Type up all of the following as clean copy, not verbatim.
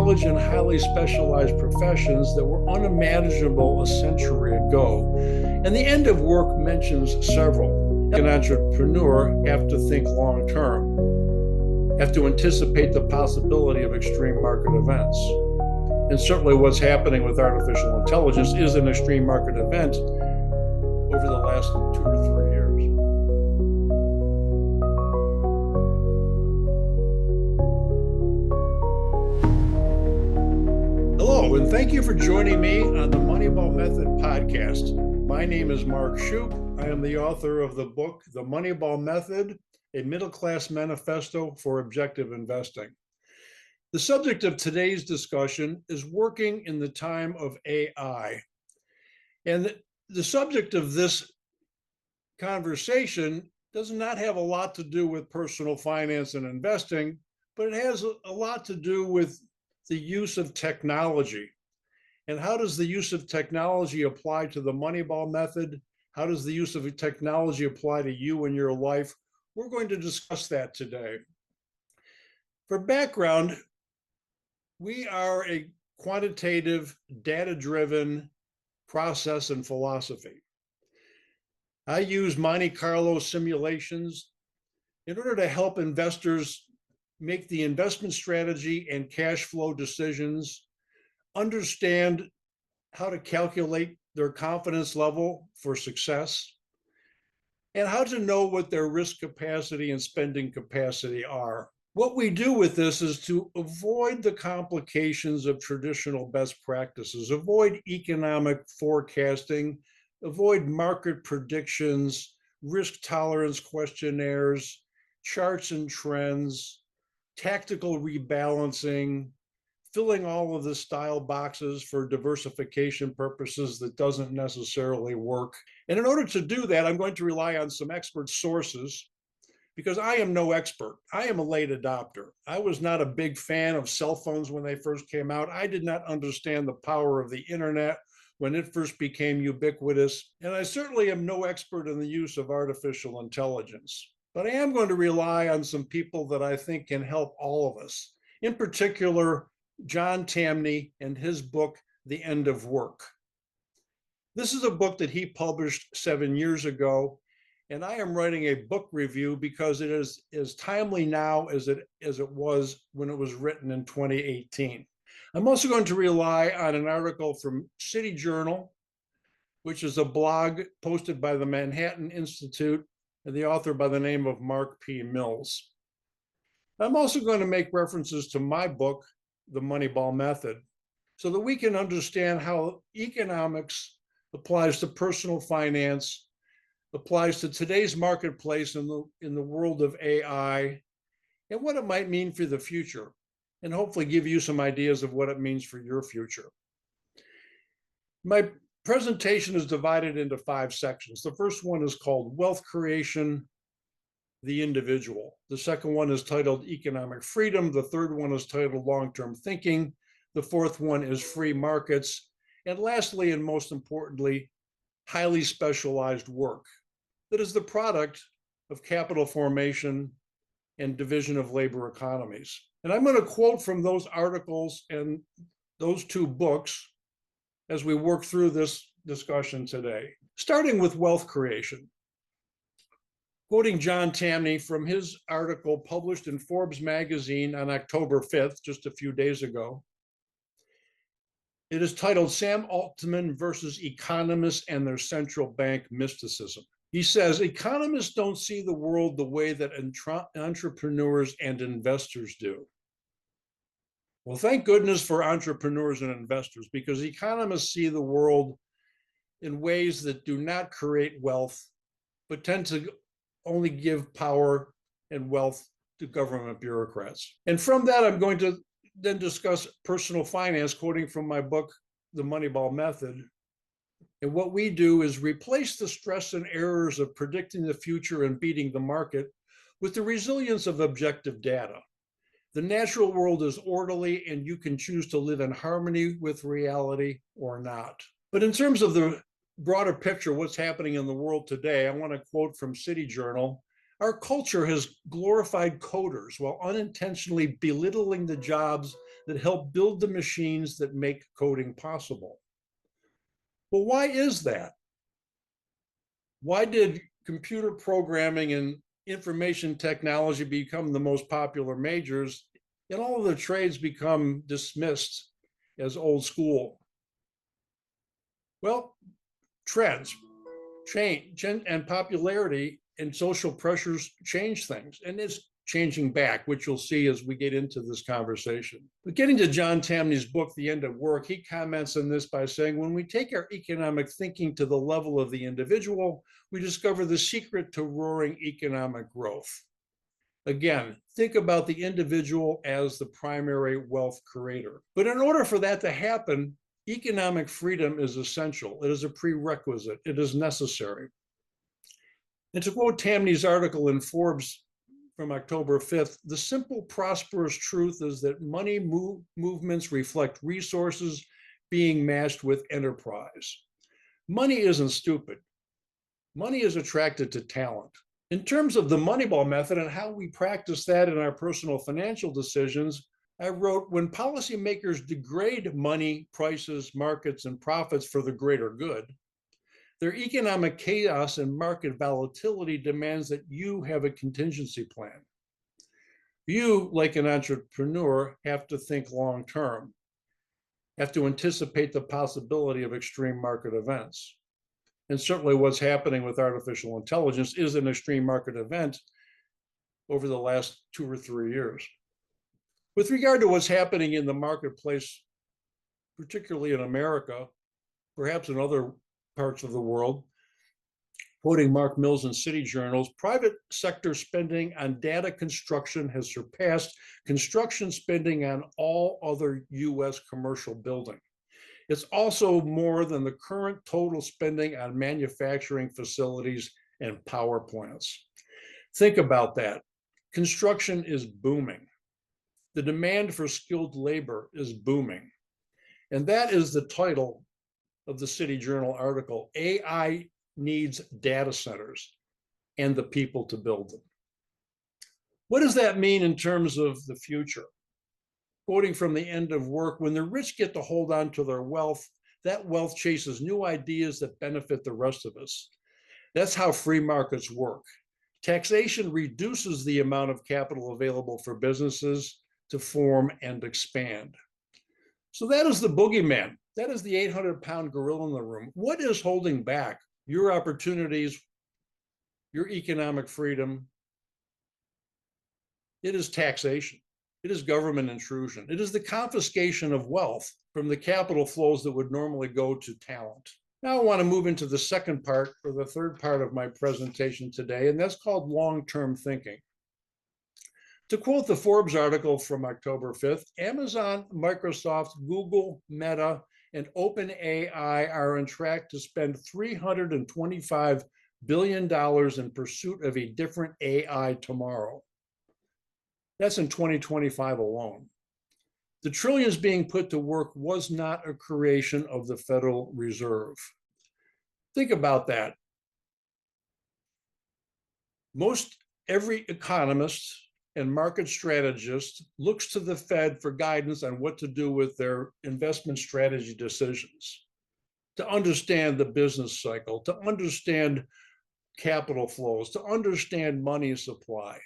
knowledge in highly specialized professions that were unimaginable a century ago. And the end of work mentions several. An entrepreneur have to think long term, have to anticipate the possibility of extreme market events. And certainly what's happening with artificial intelligence is an extreme market event over the last 2 or 3 years. Hello, and thank you for joining me on the Moneyball Method podcast. My name is Mark Shupe. I am the author of the book, The Moneyball Method, a Middle-Class Manifesto for Objective Investing. The subject of today's discussion is working in the time of AI. And the subject of this conversation does not have a lot to do with personal finance and investing, but it has a lot to do with the use of technology. And how does the use of technology apply to the Moneyball method? How does the use of technology apply to you and your life? We're going to discuss that today. For background, we are a quantitative, data-driven process and philosophy. I use Monte Carlo simulations in order to help investors make the investment strategy and cash flow decisions, understand how to calculate their confidence level for success, and how to know what their risk capacity and spending capacity are. What we do with this is to avoid the complications of traditional best practices, avoid economic forecasting, avoid market predictions, risk tolerance questionnaires, charts and trends, tactical rebalancing, filling all of the style boxes for diversification purposes that doesn't necessarily work. And in order to do that, I'm going to rely on some expert sources because I am no expert. I am a late adopter. I was not a big fan of cell phones when they first came out. I did not understand the power of the internet when it first became ubiquitous. And I certainly am no expert in the use of artificial intelligence. But I am going to rely on some people that I think can help all of us. In particular, John Tamny and his book, The End of Work. This is a book that he published 7 years ago, and I am writing a book review because it is as timely now as it was when it was written in 2018. I'm also going to rely on an article from City Journal, which is a blog posted by the Manhattan Institute, and the author by the name of Mark P. Mills. I'm also going to make references to my book, The Moneyball Method, so that we can understand how economics applies to personal finance, applies to today's marketplace in the world of AI, and what it might mean for the future, and hopefully give you some ideas of what it means for your future. My presentation is divided into 5 sections. The first one is called Wealth Creation, the Individual. The second one is titled Economic Freedom. The third one is titled Long-Term Thinking. The fourth one is Free Markets. And lastly, and most importantly, highly specialized work that is the product of capital formation and division of labor economies. And I'm going to quote from those articles and those 2 books as we work through this discussion today. Starting with wealth creation. Quoting John Tamny from his article published in Forbes magazine on October 5th, just a few days ago. It is titled Sam Altman versus Economists and Their Central Bank Mysticism. He says, economists don't see the world the way that entrepreneurs and investors do. Well, thank goodness for entrepreneurs and investors, because economists see the world in ways that do not create wealth, but tend to only give power and wealth to government bureaucrats. And from that, I'm going to then discuss personal finance, quoting from my book, The Moneyball Method. And what we do is replace the stress and errors of predicting the future and beating the market with the resilience of objective data. The natural world is orderly, and you can choose to live in harmony with reality or not. But in terms of the broader picture, what's happening in the world today, I want to quote from City Journal. Our culture has glorified coders while unintentionally belittling the jobs that help build the machines that make coding possible. Well, why is that? Why did computer programming and information technology become the most popular majors and all of the trades become dismissed as old school? Well, trends, change, and popularity and social pressures change things, and it's changing back, which you'll see as we get into this conversation. But getting to John Tamny's book, The End of Work, he comments on this by saying, when we take our economic thinking to the level of the individual, we discover the secret to roaring economic growth. Again, think about the individual as the primary wealth creator. But in order for that to happen, economic freedom is essential. It is a prerequisite. It is necessary. And to quote Tamny's article in Forbes from October 5th, the simple, prosperous truth is that money movements reflect resources being matched with enterprise. Money isn't stupid. Money is attracted to talent. In terms of the Moneyball method and how we practice that in our personal financial decisions, I wrote, when policymakers degrade money, prices, markets, and profits for the greater good, their economic chaos and market volatility demands that you have a contingency plan. You, like an entrepreneur, have to think long term, have to anticipate the possibility of extreme market events. And certainly what's happening with artificial intelligence is an extreme market event over the last 2 or 3 years. With regard to what's happening in the marketplace, particularly in America, perhaps in other parts of the world, quoting Mark Mills in City Journals, private sector spending on data construction has surpassed construction spending on all other US commercial building. It's also more than the current total spending on manufacturing facilities and power plants. Think about that. Construction is booming. The demand for skilled labor is booming. And that is the title of the City Journal article, AI needs data centers and the people to build them. What does that mean in terms of the future? Quoting from The End of Work, when the rich get to hold on to their wealth, that wealth chases new ideas that benefit the rest of us. That's how free markets work. Taxation reduces the amount of capital available for businesses to form and expand. So that is the boogeyman. That is the 800-pound gorilla in the room. What is holding back your opportunities, your economic freedom? It is taxation. It is government intrusion. It is the confiscation of wealth from the capital flows that would normally go to talent. Now I want to move into the second part, or the third part of my presentation today, and that's called long-term thinking. To quote the Forbes article from October 5th, Amazon, Microsoft, Google, Meta, and OpenAI are on track to spend $325 billion in pursuit of a different AI tomorrow. That's in 2025 alone. The trillions being put to work was not a creation of the Federal Reserve. Think about that. Most every economist and market strategist looks to the Fed for guidance on what to do with their investment strategy decisions, to understand the business cycle, to understand capital flows, to understand money supply.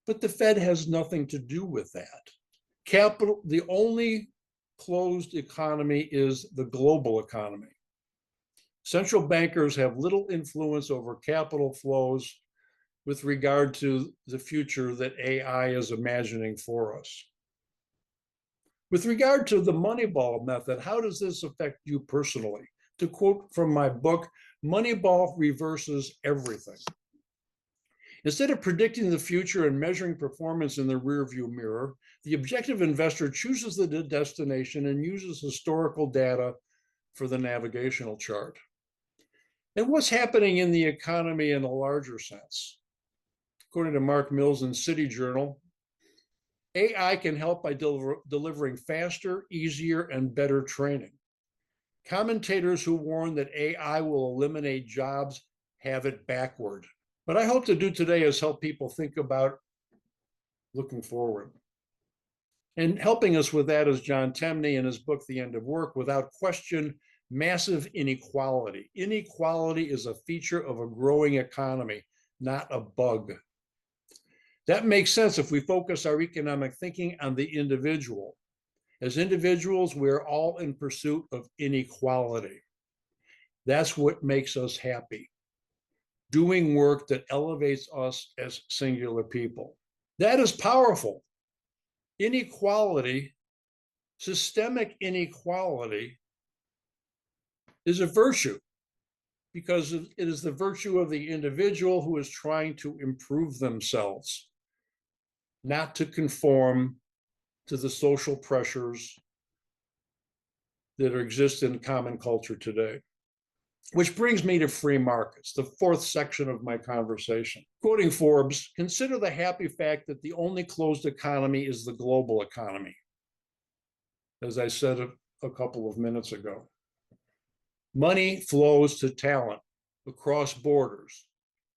But the Fed has nothing to do with that. The only closed economy is the global economy. Central bankers have little influence over capital flows with regard to the future that AI is imagining for us. With regard to the Moneyball method, how does this affect you personally? To quote from my book, Moneyball reverses everything. Instead of predicting the future and measuring performance in the rearview mirror, the objective investor chooses the destination and uses historical data for the navigational chart. And what's happening in the economy in a larger sense? According to Mark Mills in City Journal, AI can help by delivering faster, easier, and better training. Commentators who warn that AI will eliminate jobs have it backward. What I hope to do today is help people think about looking forward. And helping us with that is John Temney in his book, The End of Work. Without question, massive inequality. Inequality is a feature of a growing economy, not a bug. That makes sense if we focus our economic thinking on the individual. As individuals, we're all in pursuit of inequality. That's what makes us happy. Doing work that elevates us as singular people. That is powerful. Inequality, systemic inequality, is a virtue because it is the virtue of the individual who is trying to improve themselves, not to conform to the social pressures that exist in common culture today. Which brings me to free markets, the fourth section of my conversation. Quoting Forbes, consider the happy fact that the only closed economy is the global economy, as I said a couple of minutes ago. Money flows to talent across borders,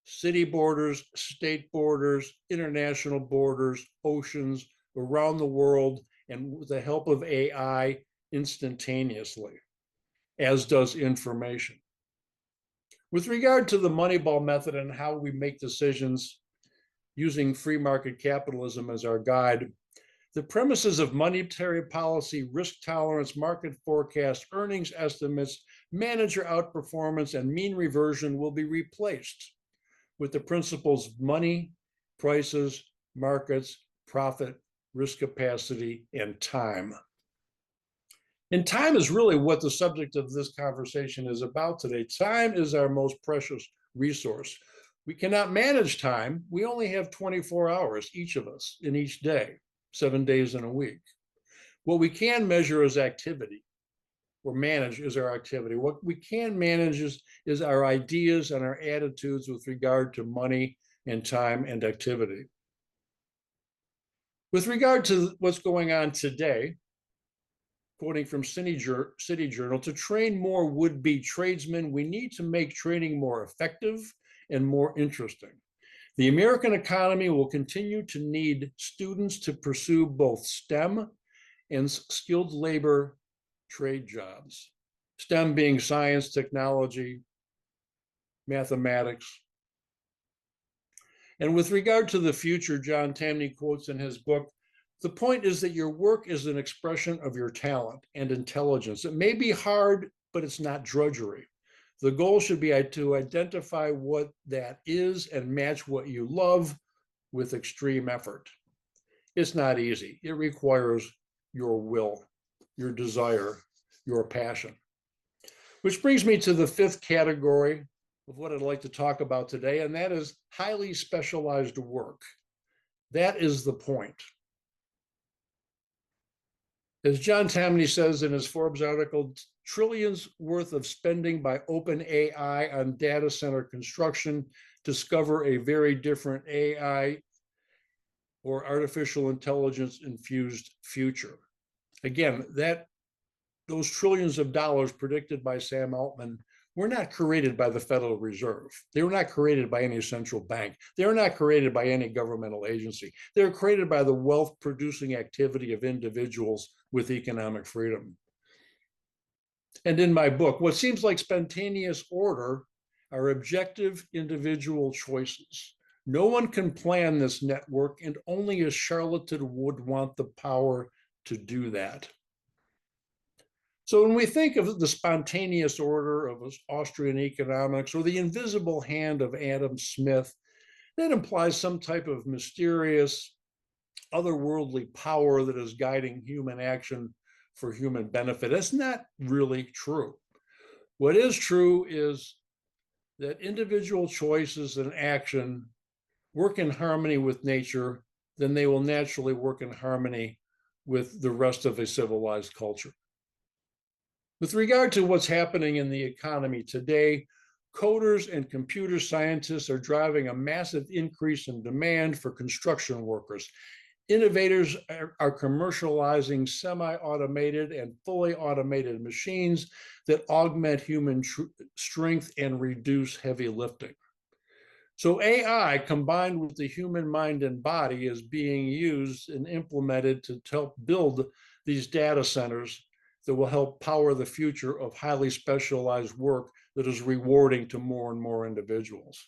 city borders, state borders, international borders, oceans, around the world, and with the help of AI, instantaneously, as does information. With regard to the Moneyball method and how we make decisions using free market capitalism as our guide, the premises of monetary policy, risk tolerance, market forecast, earnings estimates, manager outperformance, and mean reversion will be replaced with the principles of money, prices, markets, profit, risk capacity, and time. And time is really what the subject of this conversation is about today. Time is our most precious resource. We cannot manage time. We only have 24 hours, each of us, in each day, 7 days in a week. What we can measure is activity, or manage is our activity. What we can manage is our ideas and our attitudes with regard to money and time and activity. With regard to what's going on today, quoting from City Journal, to train more would-be tradesmen, we need to make training more effective and more interesting. The American economy will continue to need students to pursue both STEM and skilled labor trade jobs. STEM being science, technology, mathematics. And with regard to the future, John Tamney quotes in his book, the point is that your work is an expression of your talent and intelligence. It may be hard, but it's not drudgery. The goal should be to identify what that is and match what you love with extreme effort. It's not easy. It requires your will, your desire, your passion. Which brings me to the fifth category of what I'd like to talk about today, and that is highly specialized work. That is the point. As John Tamney says in his Forbes article, trillions worth of spending by OpenAI on data center construction discover a very different AI or artificial intelligence infused future. Again, those trillions of dollars predicted by Sam Altman were not created by the Federal Reserve. They were not created by any central bank. They were not created by any governmental agency. They were created by the wealth-producing activity of individuals with economic freedom. And in my book, what seems like spontaneous order are objective individual choices. No one can plan this network, and only a charlatan would want the power to do that. So when we think of the spontaneous order of Austrian economics or the invisible hand of Adam Smith, that implies some type of mysterious, otherworldly power that is guiding human action for human benefit. That's not really true. What is true is that individual choices and action work in harmony with nature, then they will naturally work in harmony with the rest of a civilized culture. With regard to what's happening in the economy today, coders and computer scientists are driving a massive increase in demand for construction workers. Innovators are commercializing semi-automated and fully automated machines that augment human strength and reduce heavy lifting. So AI combined with the human mind and body is being used and implemented to help build these data centers that will help power the future of highly specialized work that is rewarding to more and more individuals.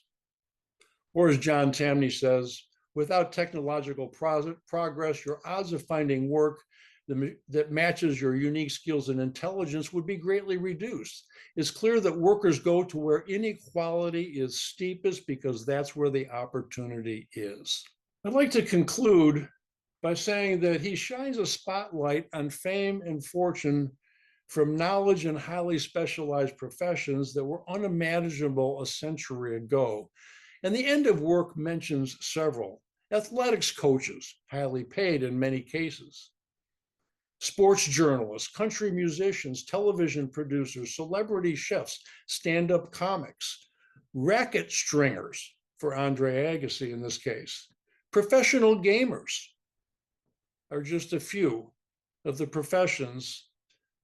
Or as John Tamny says, without technological progress, your odds of finding work that matches your unique skills and intelligence would be greatly reduced. It's clear that workers go to where inequality is steepest because that's where the opportunity is. I'd like to conclude by saying that he shines a spotlight on fame and fortune from knowledge and highly specialized professions that were unimaginable a century ago. And the end of work mentions several. Athletics coaches, highly paid in many cases. Sports journalists, country musicians, television producers, celebrity chefs, stand-up comics, racket stringers, for Andre Agassi in this case. Professional gamers are just a few of the professions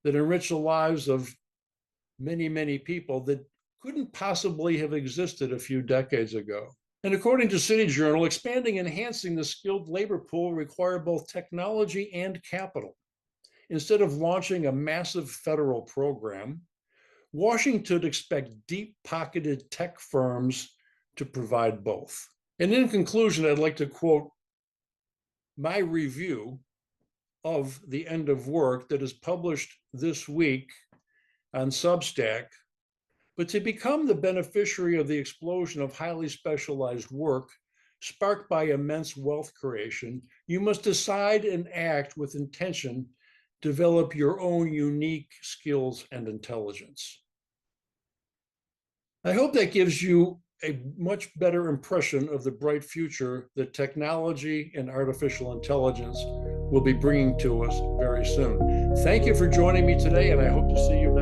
that enrich the lives of many, many people that couldn't possibly have existed a few decades ago. And according to City Journal, expanding and enhancing the skilled labor pool require both technology and capital. Instead of launching a massive federal program, Washington expects deep-pocketed tech firms to provide both. And in conclusion, I'd like to quote my review of The End of Work that is published this week on Substack. But to become the beneficiary of the explosion of highly specialized work sparked by immense wealth creation, you must decide and act with intention, develop your own unique skills and intelligence. I hope that gives you a much better impression of the bright future that technology and artificial intelligence will be bringing to us very soon. Thank you for joining me today, and I hope to see you